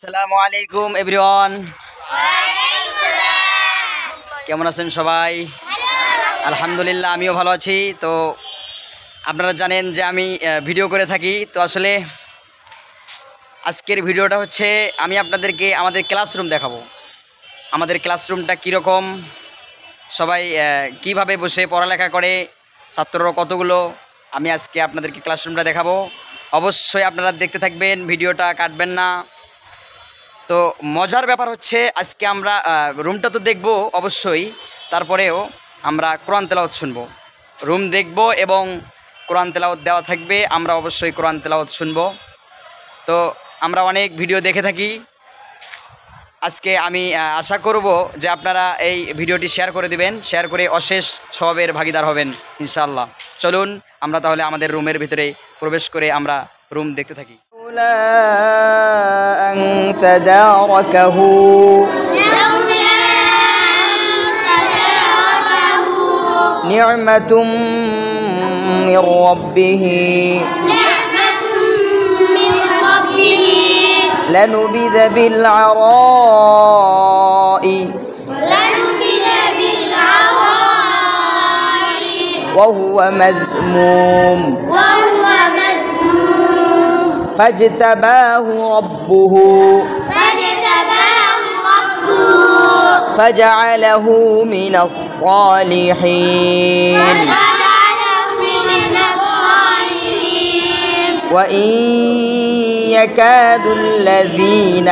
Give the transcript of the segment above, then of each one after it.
আসসালামু আলাইকুম এভরিওয়ান, কেমন আছেন সবাই? আলহামদুলিল্লাহ, আমিও ভালো আছি। তো আপনারা জানেন যে আমি ভিডিও করে থাকি। তো আসলে আজকের ভিডিওটা হচ্ছে আমি আপনাদেরকে আমাদের ক্লাসরুম দেখাবো। আমাদের ক্লাসরুমটা কীরকম, সবাই কিভাবে বসে পড়ালেখা করে, ছাত্ররা কতগুলো, আমি আজকে আপনাদেরকে ক্লাসরুমটা দেখাবো। অবশ্যই আপনারা দেখতে থাকবেন, ভিডিওটা কাটবেন না। তো মজার ব্যাপার হচ্ছে আজকে আমরা রুমটা তো দেখব অবশ্যই, তারপরেও আমরা কোরআন তেলাওয়াত শুনবো। রুম দেখব এবং কোরআন তেলাওয়াত দেওয়া থাকবে, আমরা অবশ্যই কোরআন তেলাওয়াত শুনবো। তো আমরা অনেক ভিডিও দেখে থাকি। আজকে আমি আশা করব যে আপনারা এই ভিডিওটি শেয়ার করে দিবেন, শেয়ার করে অশেষ সওয়াবের ভাগিদার হবেন ইনশাআল্লাহ। চলুন আমরা তাহলে আমাদের রুমের ভিতরে প্রবেশ করে আমরা রুম দেখতে থাকি। أن تداركه نعمة من ربه لنبذ بالعراء وهو مذموم فاجتباه ربه فجعله من الصالحين وإن يكاد الذين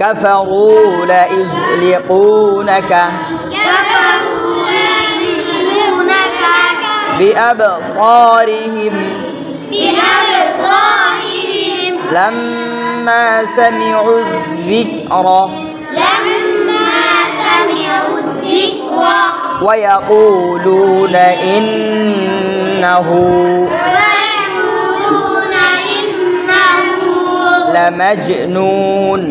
كفروا ليزلقونك بأبصارهم لما سمعوا الذكر ويقولون إنه لمجنون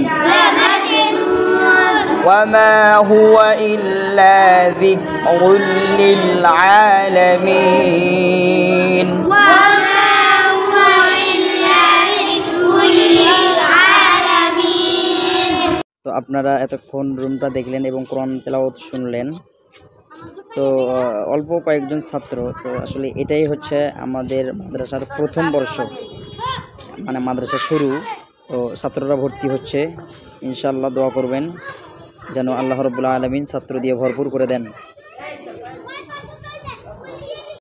وما هو إلا ذكر للعالمين তো আপনারা এতক্ষণ রুমটা দেখলেন এবং কোরআন তেলাওয়াত শুনলেন। তো অল্প কয়েকজন ছাত্র, তো আসলে এটাই হচ্ছে আমাদের মাদ্রাসার প্রথম বর্ষ, মানে মাদ্রাসা শুরু। তো ছাত্ররা ভর্তি হচ্ছে, ইনশাআল্লাহ দোয়া করবেন যেন আল্লাহ রাব্বুল আলামিন ছাত্র দিয়ে ভরপুর করে দেন।